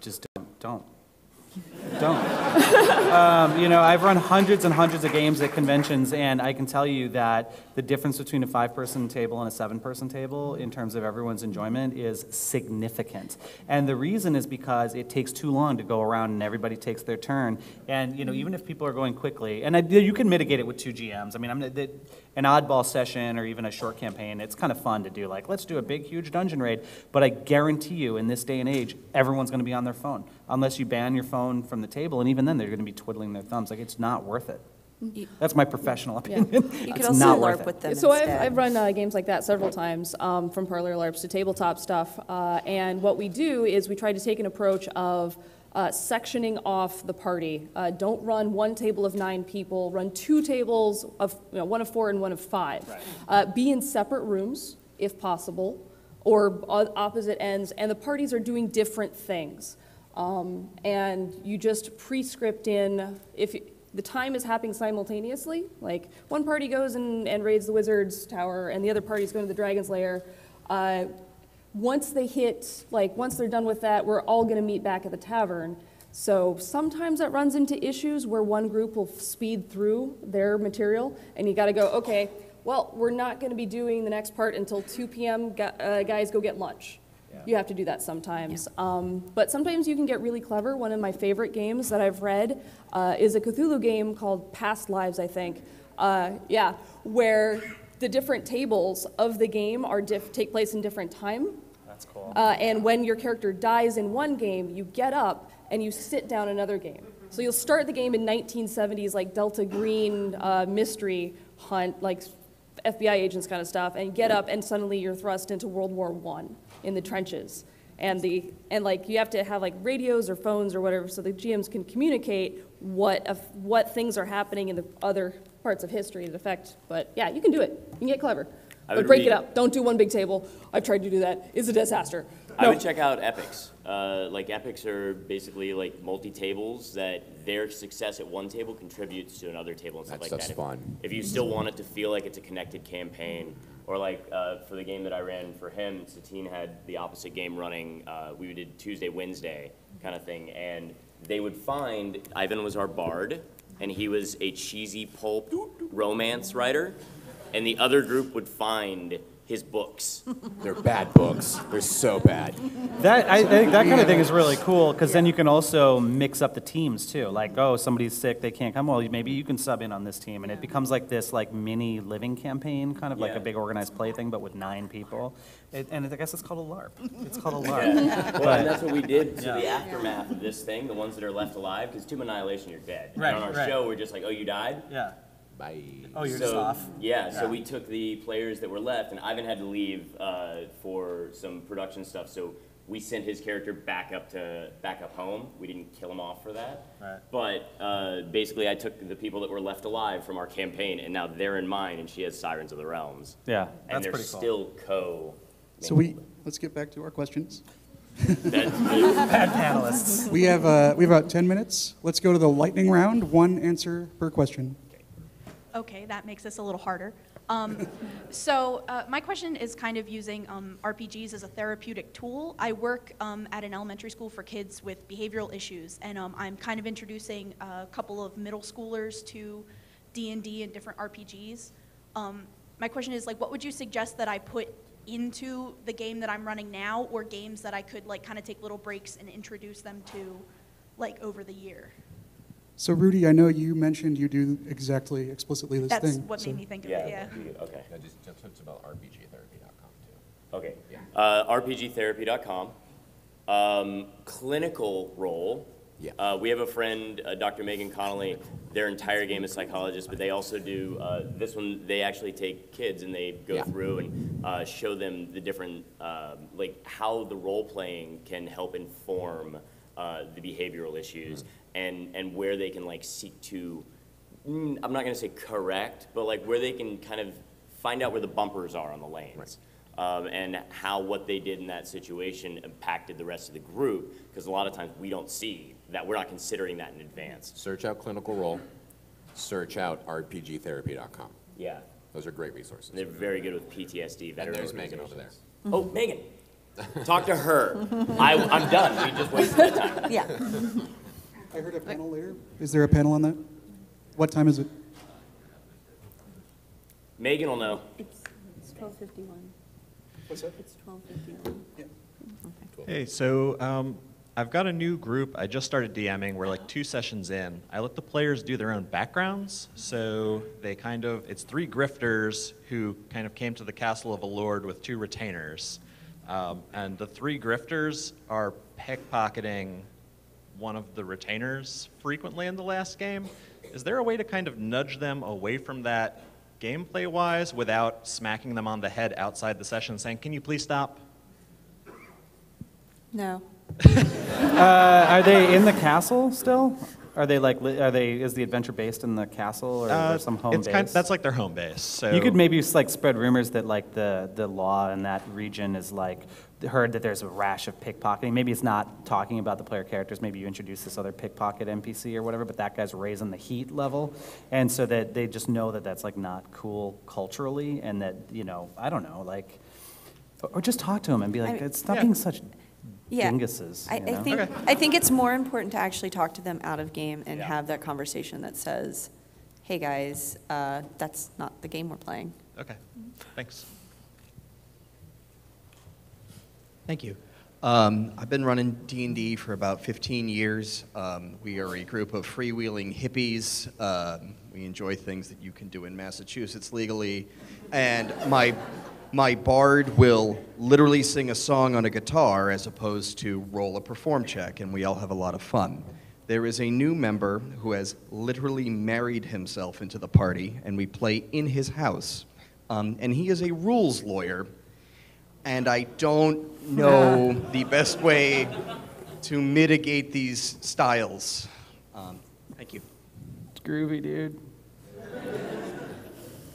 just don't. You know, I've run hundreds and hundreds of games at conventions, and I can tell you that the difference between a 5-person table and a 7-person table in terms of everyone's enjoyment is significant. And the reason is because it takes too long to go around and everybody takes their turn. And, you know, even if people are going quickly, and you can mitigate it with 2 GMs. I mean, an oddball session or even a short campaign, it's kind of fun to do, like, let's do a big, huge dungeon raid. But I guarantee you, in this day and age, everyone's going to be on their phone, unless you ban your phone from the table, and even then, they're going to be twiddling their thumbs. Like, it's not worth it. That's my professional opinion. You could It's also not LARP worth it. with them So instead. I've run games like that several times, from parlor LARPs to tabletop stuff. And what we do is we try to take an approach of sectioning off the party. Don't run 1 table of 9 people. Run 2 tables of 1 of 4 and 1 of 5. Right. Be in separate rooms if possible, or opposite ends. And the parties are doing different things. And you just pre-script in if. The time is happening simultaneously. Like, one party goes and raids the wizard's tower, and the other party's going to the dragon's lair. Once they're done with that, we're all going to meet back at the tavern. So sometimes that runs into issues where one group will speed through their material, and you got to go, okay, well, we're not going to be doing the next part until 2 p.m. Guys, go get lunch. You have to do that sometimes. But sometimes you can get really clever. One of my favorite games that I've read is a Cthulhu game called Past Lives, I think. Where the different tables of the game take place in different time. That's cool. And when your character dies in one game, you get up and you sit down another game. So you'll start the game in 1970s, like Delta Green mystery hunt, like FBI agents kind of stuff, and get up and suddenly you're thrust into World War I in the trenches. And you have to have like radios or phones or whatever so the GMs can communicate what things are happening in the other parts of history that affect. But yeah, you can do it. You can get clever. But break it up. Don't do one big table. I've tried to do that. It's a disaster. I would check out epics. Like epics are basically like multi-tables that their success at one table contributes to another table and stuff like that. That's fun. If you still want it to feel like it's a connected campaign, or like for the game that I ran for him, Satine had the opposite game running. We did Tuesday, Wednesday kind of thing, and they would find, Ivan was our bard, and he was a cheesy pulp romance writer, and the other group would find his books. They're bad books. They're so bad. I think that kind of thing is really cool, because then you can also mix up the teams too. Like, oh, somebody's sick, they can't come. Well, maybe you can sub in on this team, and it becomes like this like mini living campaign, kind of like a big organized play thing, but with 9 people. And I guess it's called a LARP. It's called a LARP. Yeah. Well, and that's what we did to the aftermath of this thing, the ones that are left alive, because Tomb Annihilation, you're dead. Right, and on our show, we're just like, oh, you died? Yeah. Bye. Oh, you're just off? Yeah, so we took the players that were left, and Ivan had to leave for some production stuff, so we sent his character back up home. We didn't kill him off for that. Right. But basically, I took the people that were left alive from our campaign, and now they're in mine, and she has Sirens of the Realms. Yeah, and they're pretty cool. still So let's get back to our questions. Bad panelists. We have about 10 minutes. Let's go to the lightning round. 1 answer per question. Okay, that makes this a little harder. My question is kind of using RPGs as a therapeutic tool. I work at an elementary school for kids with behavioral issues, and I'm kind of introducing a couple of middle schoolers to D&D and different RPGs. My question is, like, what would you suggest that I put into the game that I'm running now, or games that I could like kind of take little breaks and introduce them to like over the year. So Rudy, I know you mentioned you do explicitly this That's thing. what made me think of it, yeah. Okay. Just tips about RPGtherapy.com too. Okay. RPGtherapy.com. Clinical role. Yeah. We have a friend, Dr. Megan Connolly. Their entire game is psychologists, but they also do this one. They actually take kids and they go through and show them the different, like how the role playing can help inform the behavioral issues and where they can like seek to. I'm not going to say correct, but like where they can kind of find out where the bumpers are on the lanes. Right. And how what they did in that situation impacted the rest of the group, because a lot of times we don't see that, we're not considering that in advance. Search out clinical role, search out rpgtherapy.com. Yeah. Those are great resources. They're very good with PTSD, veteran And there's Megan over there. Oh, Megan. Talk to her. I'm done. We just wasted the time. Yeah. I heard a panel later. Is there a panel on that? What time is it? Megan will know. It's 12:51. What's that? It's 12:51. Yeah. Hey, so I've got a new group. I just started DMing. We're like 2 sessions in. I let the players do their own backgrounds. So they it's 3 grifters who kind of came to the castle of a lord with 2 retainers. And the 3 grifters are pickpocketing one of the retainers frequently in the last game. Is there a way to kind of nudge them away from that gameplay-wise without smacking them on the head outside the session saying, can you please stop? No. Are they in the castle still? Are they like? Is the adventure based in the castle, or is there some home base? That's like their home base. So you could maybe like spread rumors that like the law in that region is like heard that there's a rash of pickpocketing. Maybe it's not talking about the player characters. Maybe you introduce this other pickpocket NPC or whatever, but that guy's raising the heat level, and so that they just know that that's like not cool culturally, and that I don't know, like, or just talk to him and be like, stop being such. Dinguses, I think it's more important to actually talk to them out of game and have that conversation that says, hey guys, that's not the game we're playing. Okay, thanks. Thank you. I've been running D&D for about 15 years. We are a group of freewheeling hippies. We enjoy things that you can do in Massachusetts legally. And my bard will literally sing a song on a guitar as opposed to roll a perform check, and we all have a lot of fun. There is a new member who has literally married himself into the party, and we play in his house. And he is a rules lawyer, and I don't know the best way to mitigate these styles. Thank you. It's groovy, dude.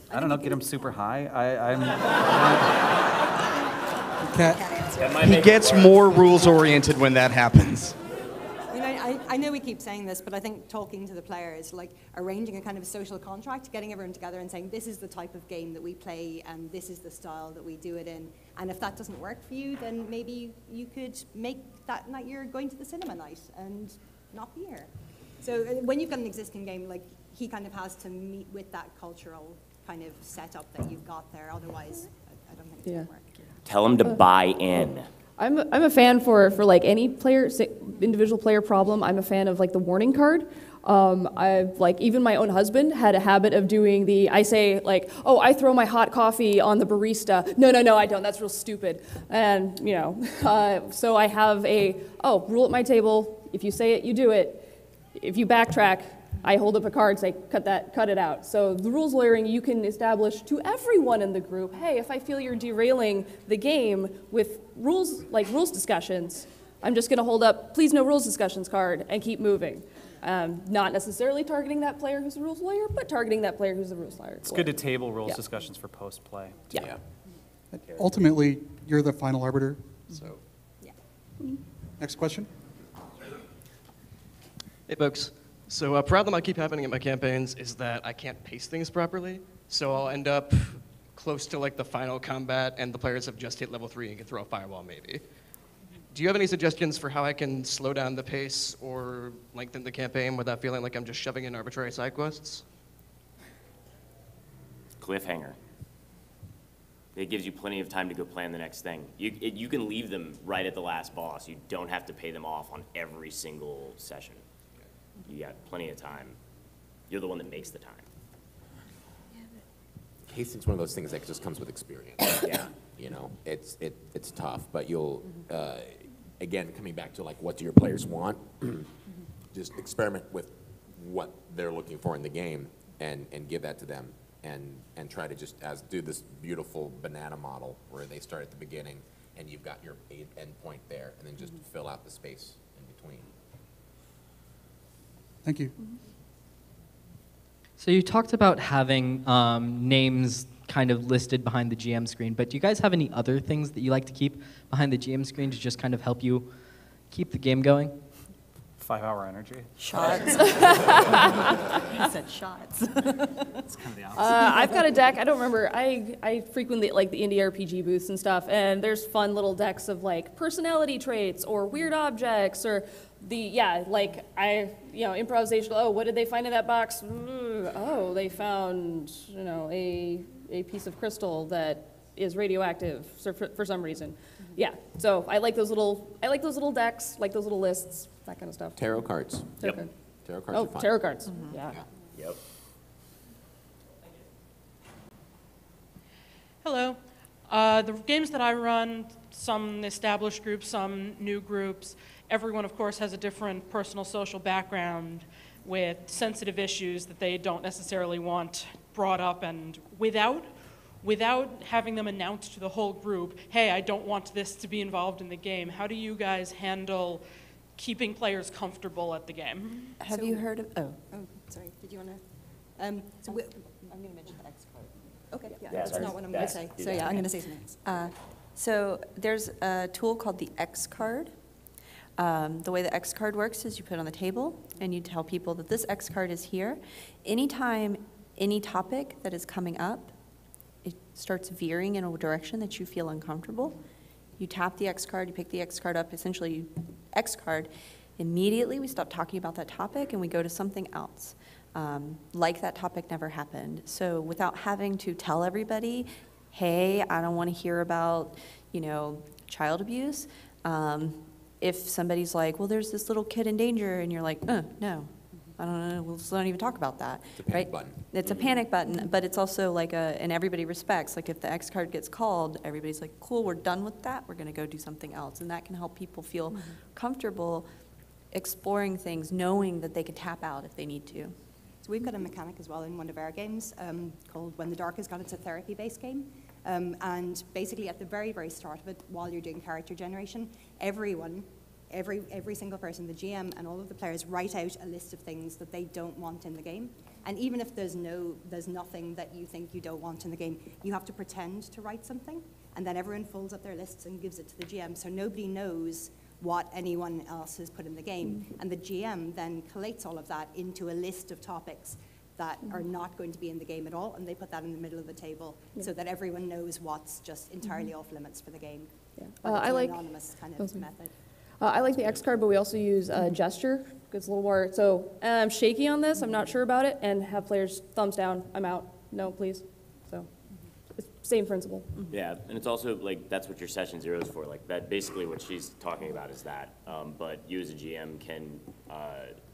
I don't know, get him super high. He gets more rules-oriented when that happens. I know we keep saying this, but I think talking to the players, like arranging a kind of social contract, getting everyone together and saying, this is the type of game that we play, and this is the style that we do it in. And if that doesn't work for you, then maybe you could make that night you're going to the cinema night and not be here. So when you've got an existing game, like he kind of has to meet with that cultural kind of setup that you've got there. Otherwise, I don't think it's going to work. Tell them to buy in. I'm a fan for like any player, individual player problem. I'm a fan of like the warning card. I've like even my own husband had a habit of doing I say like, oh, I throw my hot coffee on the barista. No, I don't. That's real stupid. And so I have rule at my table. If you say it, you do it. If you backtrack, I hold up a card, say, cut it out. So the rules lawyering you can establish to everyone in the group. Hey, if I feel you're derailing the game with rules discussions, I'm just going to hold up, please no rules discussions card and keep moving. Not necessarily targeting that player who's a rules lawyer, but targeting that player who's a rules lawyer. It's good to table rules discussions for post-play. Yeah. Ultimately, you're the final arbiter. So, next question. Hey, folks. So a problem I keep happening in my campaigns is that I can't pace things properly. So I'll end up close to like the final combat, and the players have just hit level 3 and can throw a firewall maybe. Do you have any suggestions for how I can slow down the pace or lengthen the campaign without feeling like I'm just shoving in arbitrary side quests? Cliffhanger. It gives you plenty of time to go plan the next thing. You can leave them right at the last boss. You don't have to pay them off on every single session. You got plenty of time. You're the one that makes the time. Casting's one of those things that just comes with experience. Yeah. You know, it's tough, but you'll, again, coming back to like, what do your players want? Just experiment with what they're looking for in the game and give that to them and try to just do this beautiful banana model where they start at the beginning and you've got your end point there and then just fill out the space in between. Thank you. So you talked about having names kind of listed behind the GM screen, but do you guys have any other things that you like to keep behind the GM screen to just kind of help you keep the game going? 5-hour energy. Shots. He said shots. It's kind of the opposite. I've got a deck. I don't remember. I frequently like the indie RPG booths and stuff, and there's fun little decks of like personality traits or weird objects or improvisation. Oh, what did they find in that box? Oh, they found a piece of crystal that is radioactive for some reason. Yeah. So I like those little decks, like those little lists. That kind of stuff. Tarot cards. Yep. Tarot cards are fun. Tarot cards. Yeah. Yep. Hello. The games that I run, some established groups, some new groups, everyone, of course, has a different personal social background with sensitive issues that they don't necessarily want brought up, and without having them announce to the whole group, hey, I don't want this to be involved in the game, how do you guys handle keeping players comfortable at the game? Have you heard of, Oh, sorry, did you want to? I'm going to mention the X card. Okay, yeah, Yeah, that's sorry. not what I'm going to say. So yeah, I'm going to say something else. So there's a tool called the X card. The way the X card works is you put it on the table and you tell people that this X card is here. Anytime any topic that is coming up, it starts veering in a direction that you feel uncomfortable, you tap the X card, you pick the X card up, essentially X card. Immediately we stop talking about that topic and we go to something else. Like that topic never happened. So without having to tell everybody, hey, I don't want to hear about, child abuse. If somebody's like, well, there's this little kid in danger, and you're like, no, I don't know, let's not even talk about that. It's a panic button. It's a panic button, but it's also like and everybody respects, like if the X card gets called, everybody's like, cool, we're done with that, we're gonna go do something else. And that can help people feel comfortable exploring things, knowing that they can tap out if they need to. So we've got a mechanic as well in one of our games called When the Dark Is Gone. It's a therapy-based game. And basically at the very, very start of it, while you're doing character generation, every single person, the GM and all of the players, write out a list of things that they don't want in the game. And even if there's nothing that you think you don't want in the game, you have to pretend to write something. And then everyone folds up their lists and gives it to the GM. So nobody knows what anyone else has put in the game. And the GM then collates all of that into a list of topics that are not going to be in the game at all, and they put that in the middle of the table so that everyone knows what's just entirely off limits for the game. Yeah. But it's I like an anonymous kind of method. I like the X card, but we also use gesture. It's a little more, so I'm shaky on this, I'm not sure about it, and have players thumbs down, I'm out, no, please. So, it's same principle. Yeah, and it's also like, that's what your session zero is for. Like that, basically what she's talking about is that, but you as a GM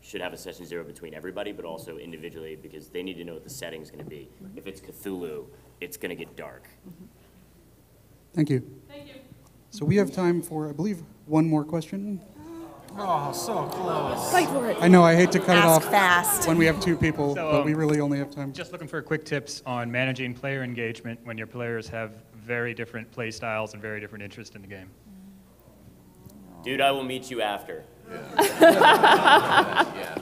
should have a session zero between everybody, but also individually, because they need to know what the setting's gonna be. If it's Cthulhu, it's gonna get dark. Thank you. Thank you. So we have time for, I believe, one more question. Oh, so close. Fight for it. I know, I hate to cut it off fast when we have two people, So, but we really only have time. Just looking for quick tips on managing player engagement when your players have very different play styles and very different interests in the game. Dude, I will meet you after. Yeah.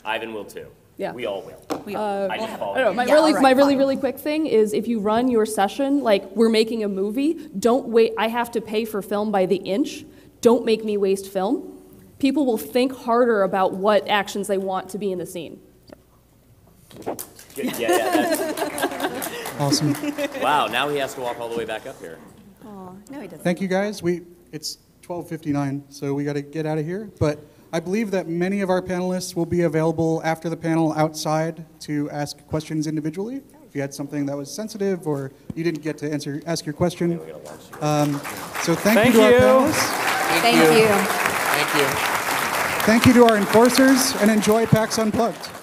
Ivan will too. Yeah. We all will. I just follow don't know, my really quick thing is if you run your session like we're making a movie, don't wait, I have to pay for film by the inch, don't make me waste film. People will think harder about what actions they want to be in the scene. That's Awesome. Wow, now he has to walk all the way back up here. Oh, no, he doesn't. Thank you guys. It's 12:59, so we got to get out of here. But I believe that many of our panelists will be available after the panel outside to ask questions individually. if you had something that was sensitive or you didn't get to ask your question. So thank you to our panelists. Thank you. Thank you. Thank you to our enforcers, and enjoy PAX Unplugged.